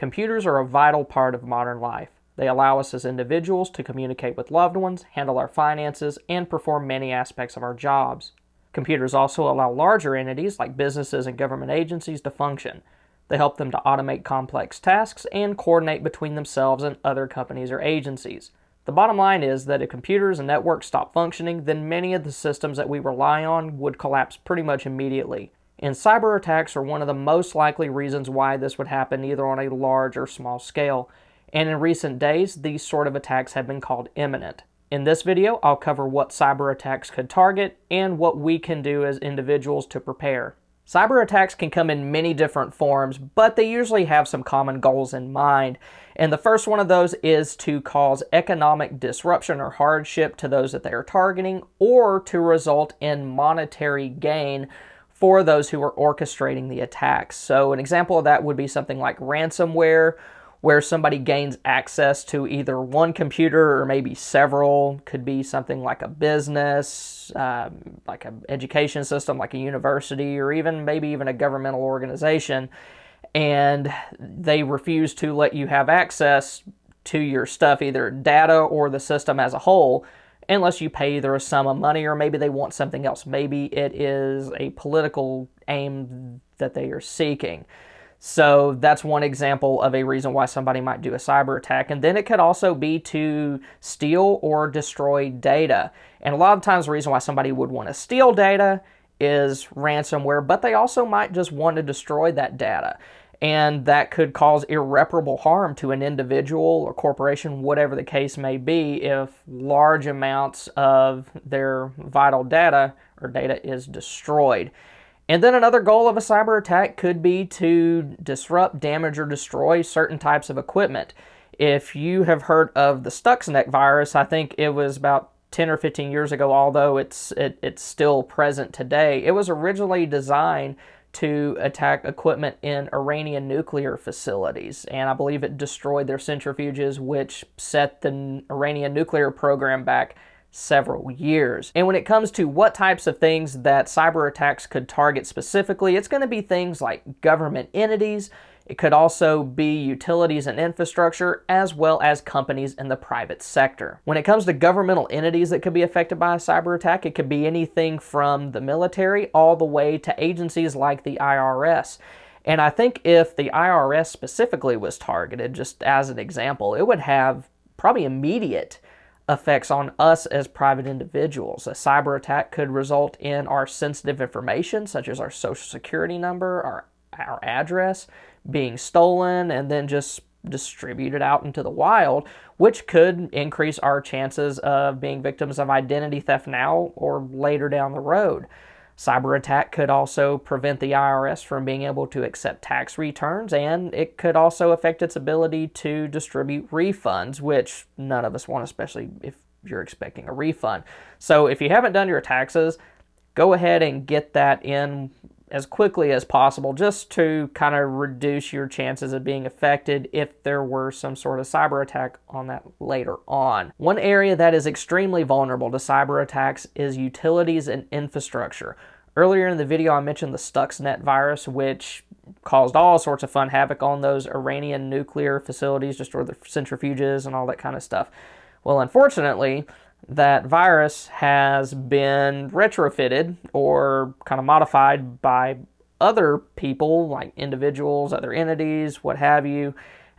Computers are a vital part of modern life. They allow us as individuals to communicate with loved ones, handle our finances, and perform many aspects of our jobs. Computers also allow larger entities like businesses and government agencies to function. They help them to automate complex tasks and coordinate between themselves and other companies or agencies. The bottom line is that if computers and networks stop functioning, then many of the systems that we rely on would collapse pretty much immediately. And cyber attacks are one of the most likely reasons why this would happen, either on a large or small scale. And in recent days, these sort of attacks have been called imminent. In this video, I'll cover what cyber attacks could target and what we can do as individuals to prepare. Cyber attacks can come in many different forms, but they usually have some common goals in mind. And the first one of those is to cause economic disruption or hardship to those that they are targeting, or to result in monetary gain for those who are orchestrating the attacks. So an example of that would be something like ransomware, where somebody gains access to either one computer or maybe several. Could be something like a business, like an education system, like a university, or maybe even a governmental organization, and they refuse to let you have access to your stuff, either data or the system as a whole, unless you pay either a sum of money, or maybe they want something else. Maybe it is a political aim that they are seeking. So that's one example of a reason why somebody might do a cyber attack. And then it could also be to steal or destroy data. And a lot of times the reason why somebody would want to steal data is ransomware, but they also might just want to destroy that data. And that could cause irreparable harm to an individual or corporation, whatever the case may be, if large amounts of their vital data or data is destroyed. And then another goal of a cyber attack could be to disrupt, damage, or destroy certain types of equipment. If you have heard of the Stuxnet virus, I think it was about 10 or 15 years ago, although it's still present today. It was originally designed to attack equipment in Iranian nuclear facilities, and I believe it destroyed their centrifuges, which set the Iranian nuclear program back several years. And when it comes to what types of things that cyber attacks could target specifically, it's going to be things like government entities. It could also be utilities and infrastructure, as well as companies in the private sector. When it comes to governmental entities that could be affected by a cyber attack, it could be anything from the military all the way to agencies like the IRS. And I think if the IRS specifically was targeted, just as an example, it would have probably immediate effects on us as private individuals. A cyber attack could result in our sensitive information, such as our social security number, our address, being stolen and then just distributed out into the wild, which could increase our chances of being victims of identity theft now or later down the road. Cyber attack could also prevent the IRS from being able to accept tax returns, and it could also affect its ability to distribute refunds, which none of us want, especially if you're expecting a refund. So if you haven't done your taxes, go ahead and get that in as quickly as possible, just to kind of reduce your chances of being affected if there were some sort of cyber attack on that later on. One area that is extremely vulnerable to cyber attacks is utilities and infrastructure. Earlier in the video, I mentioned the Stuxnet virus, which caused all sorts of fun havoc on those Iranian nuclear facilities, destroyed the centrifuges and all that kind of stuff. Well, unfortunately, that virus has been retrofitted or kind of modified by other people, like individuals, other entities, what have you,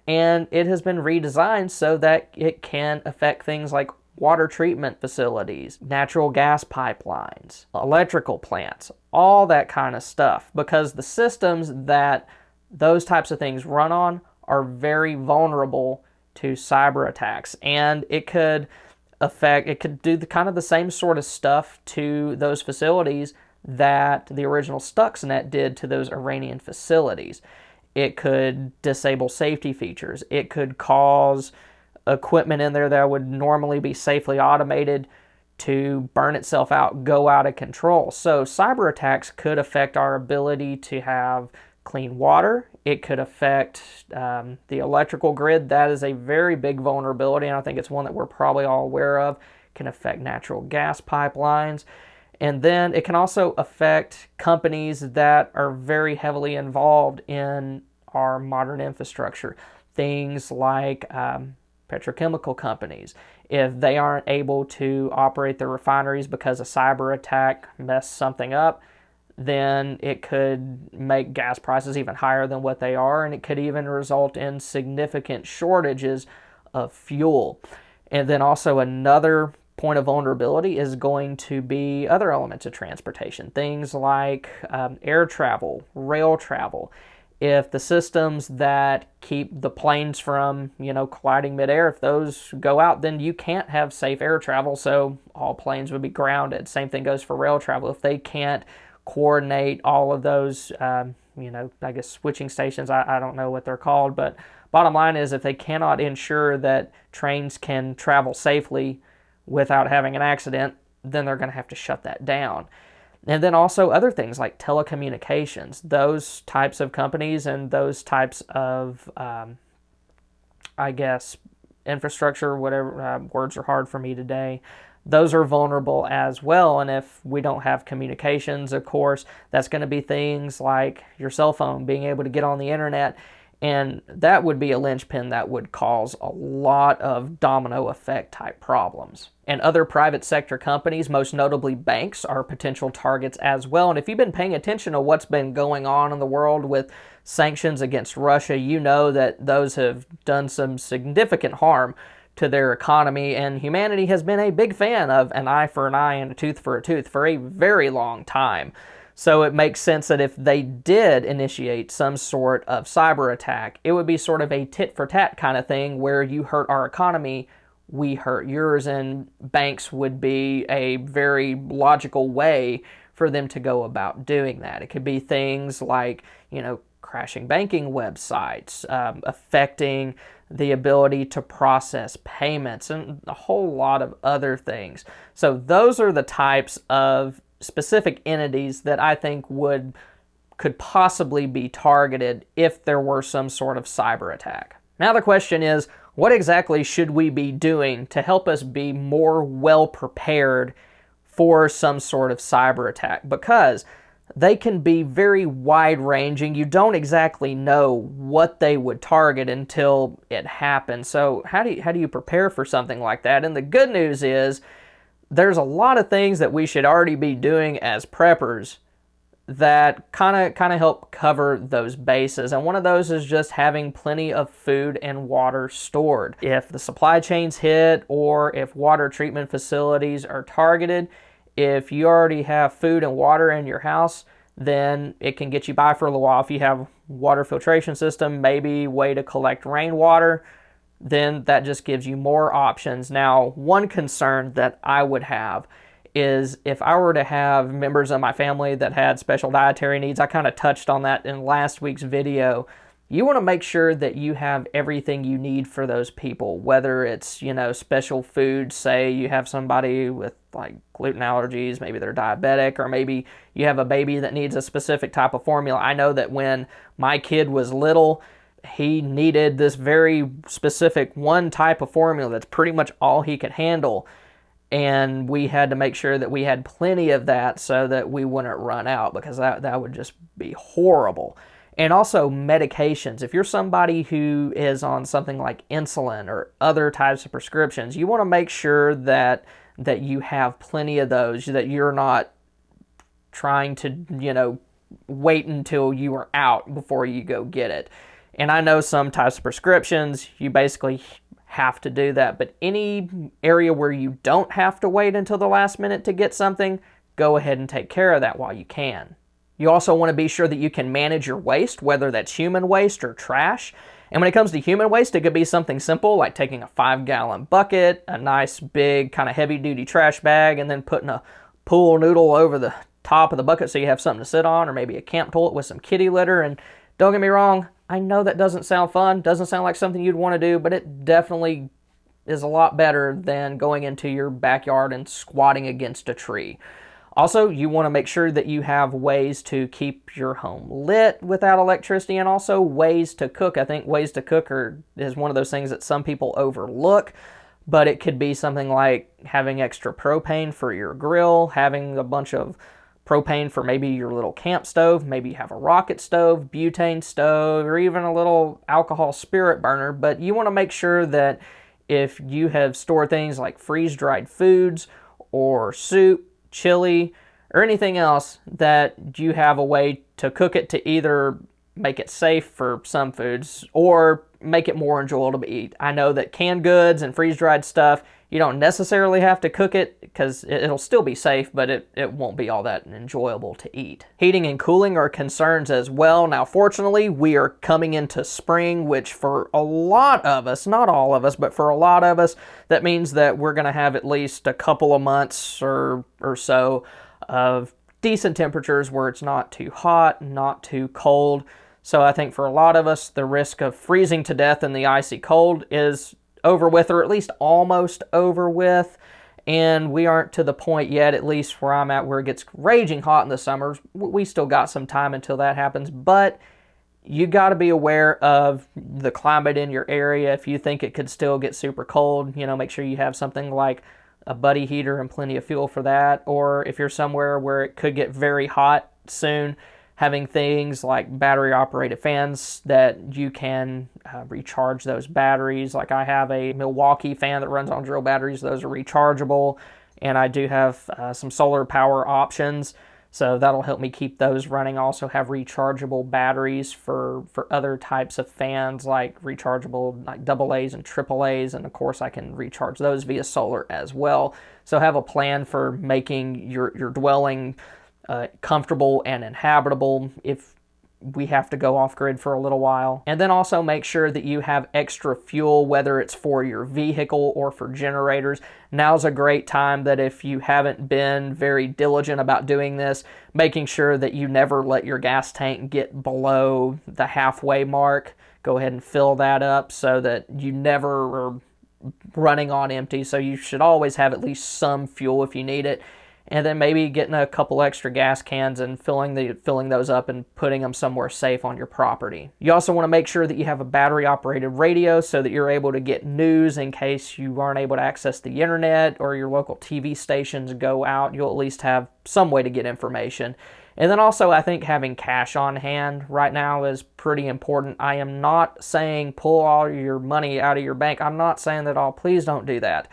and it has been redesigned so that it can affect things like water treatment facilities, natural gas pipelines, electrical plants, all that kind of stuff, because the systems that those types of things run on are very vulnerable to cyber attacks, and it could do the same sort of stuff to those facilities that the original Stuxnet did to those Iranian facilities. It could disable safety features. It could cause equipment in there that would normally be safely automated to burn itself out, go out of control. So cyber attacks could affect our ability to have clean water. It could affect the electrical grid. That is a very big vulnerability, and I think it's one that we're probably all aware of. It can affect natural gas pipelines. And then it can also affect companies that are very heavily involved in our modern infrastructure. Things like petrochemical companies. If they aren't able to operate their refineries because a cyber attack messed something up, then it could make gas prices even higher than what they are, and it could even result in significant shortages of fuel. And then also another point of vulnerability is going to be other elements of transportation, things like air travel, rail travel. If the systems that keep the planes from, colliding midair, if those go out, then you can't have safe air travel, so all planes would be grounded. Same thing goes for rail travel. If they can't coordinate all of those, I guess switching stations, I don't know what they're called, but bottom line is if they cannot ensure that trains can travel safely without having an accident, then they're going to have to shut that down. And then also other things like telecommunications, those types of companies and those types of, infrastructure, whatever, words are hard for me today, those are vulnerable as well. And if we don't have communications, of course, that's going to be things like your cell phone, being able to get on the internet. And that would be a linchpin that would cause a lot of domino effect type problems. And other private sector companies, most notably banks, are potential targets as well. And if you've been paying attention to what's been going on in the world with sanctions against Russia, you know that those have done some significant harm to their economy. And humanity has been a big fan of an eye for an eye and a tooth for a tooth for a very long time. So it makes sense that if they did initiate some sort of cyber attack, it would be sort of a tit for tat kind of thing where you hurt our economy, we hurt yours, and banks would be a very logical way for them to go about doing that. It could be things like, crashing banking websites, affecting the ability to process payments, and a whole lot of other things. So those are the types of specific entities that I think could possibly be targeted if there were some sort of cyber attack. Now the question is, what exactly should we be doing to help us be more well prepared for some sort of cyber attack? Because they can be very wide-ranging. You don't exactly know what they would target until it happens. So how do you prepare for something like that? And the good news is there's a lot of things that we should already be doing as preppers that kind of help cover those bases. And one of those is just having plenty of food and water stored. If the supply chains hit or if water treatment facilities are targeted, if you already have food and water in your house, then it can get you by for a little while. If you have water filtration system, maybe way to collect rainwater, then that just gives you more options. Now, one concern that I would have is if I were to have members of my family that had special dietary needs, I kind of touched on that in last week's video. You want to make sure that you have everything you need for those people, whether it's, special food, say you have somebody with like gluten allergies, maybe they're diabetic, or maybe you have a baby that needs a specific type of formula. I know that when my kid was little, he needed this very specific one type of formula that's pretty much all he could handle. And we had to make sure that we had plenty of that so that we wouldn't run out, because that would just be horrible. And also medications. If you're somebody who is on something like insulin or other types of prescriptions, you want to make sure that you have plenty of those, that you're not trying to, wait until you are out before you go get it. And I know some types of prescriptions, you basically have to do that. But any area where you don't have to wait until the last minute to get something, go ahead and take care of that while you can. You also want to be sure that you can manage your waste, whether that's human waste or trash. And when it comes to human waste, it could be something simple like taking a 5-gallon bucket, a nice big kind of heavy-duty trash bag, and then putting a pool noodle over the top of the bucket so you have something to sit on, or maybe a camp toilet with some kitty litter. And don't get me wrong, I know that doesn't sound fun, doesn't sound like something you'd want to do, but it definitely is a lot better than going into your backyard and squatting against a tree. Also, you want to make sure that you have ways to keep your home lit without electricity, and also ways to cook. I think ways to cook is one of those things that some people overlook, but it could be something like having extra propane for your grill, having a bunch of propane for maybe your little camp stove, maybe you have a rocket stove, butane stove, or even a little alcohol spirit burner, but you want to make sure that if you have stored things like freeze-dried foods or soup, chili, or anything else, that you have a way to cook it to either make it safe for some foods or make it more enjoyable to eat. I know that canned goods and freeze-dried stuff, you don't necessarily have to cook it because it'll still be safe, but it won't be all that enjoyable to eat. Heating and cooling are concerns as well. Now, fortunately, we are coming into spring, which for a lot of us, not all of us, but for a lot of us, that means that we're going to have at least a couple of months or so of decent temperatures where it's not too hot, not too cold. So I think for a lot of us, the risk of freezing to death in the icy cold is over with, or at least almost over with. And we aren't to the point yet, at least where I'm at, where it gets raging hot in the summers. We still got some time until that happens, but you got to be aware of the climate in your area. If you think it could still get super cold, make sure you have something like a buddy heater and plenty of fuel for that. Or if you're somewhere where it could get very hot soon, having things like battery-operated fans that you can recharge those batteries. Like I have a Milwaukee fan that runs on drill batteries. Those are rechargeable. And I do have some solar power options, so that'll help me keep those running. I also have rechargeable batteries for other types of fans, like rechargeable like AA's and AAA's, and of course I can recharge those via solar as well. So have a plan for making your dwelling comfortable and inhabitable if we have to go off-grid for a little while. And then also make sure that you have extra fuel, whether it's for your vehicle or for generators. Now's a great time that if you haven't been very diligent about doing this, making sure that you never let your gas tank get below the halfway mark. Go ahead and fill that up so that you never are running on empty. So you should always have at least some fuel if you need it. And then maybe getting a couple extra gas cans and filling those up and putting them somewhere safe on your property. You also want to make sure that you have a battery-operated radio so that you're able to get news in case you aren't able to access the internet or your local TV stations go out. You'll at least have some way to get information. And then also, I think having cash on hand right now is pretty important. I am not saying pull all your money out of your bank. I'm not saying that all. Please don't do that.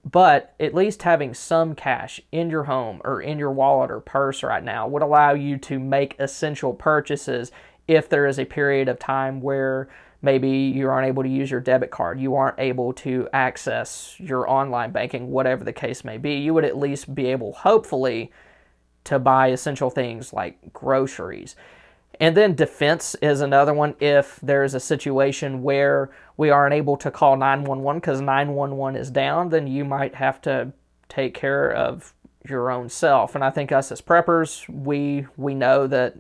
But at least having some cash in your home or in your wallet or purse right now would allow you to make essential purchases if there is a period of time where maybe you aren't able to use your debit card, you aren't able to access your online banking, whatever the case may be. You would at least be able, hopefully, to buy essential things like groceries. And then defense is another one. If there's a situation where we aren't able to call 911 because 911 is down, then you might have to take care of your own self. And I think us as preppers, we know that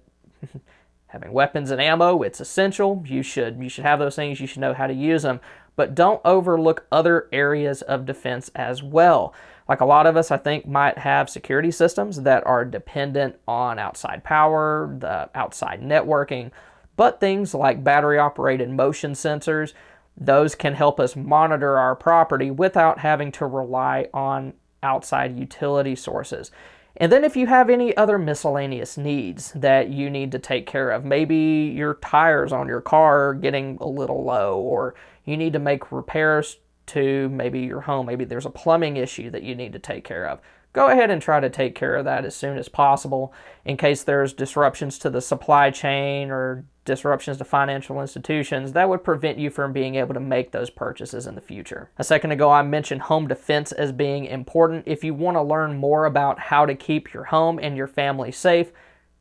having weapons and ammo, it's essential. You should have those things. You should know how to use them. But don't overlook other areas of defense as well. Like a lot of us, I think, might have security systems that are dependent on outside power, the outside networking, but things like battery-operated motion sensors, those can help us monitor our property without having to rely on outside utility sources. And then if you have any other miscellaneous needs that you need to take care of, maybe your tires on your car are getting a little low, or you need to make repairs to maybe your home, maybe there's a plumbing issue that you need to take care of. Go ahead and try to take care of that as soon as possible in case there's disruptions to the supply chain or disruptions to financial institutions that would prevent you from being able to make those purchases in the future. A second ago, I mentioned home defense as being important. If you want to learn more about how to keep your home and your family safe,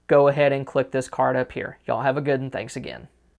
go ahead and click this card up here. Y'all have a good one. Thanks again.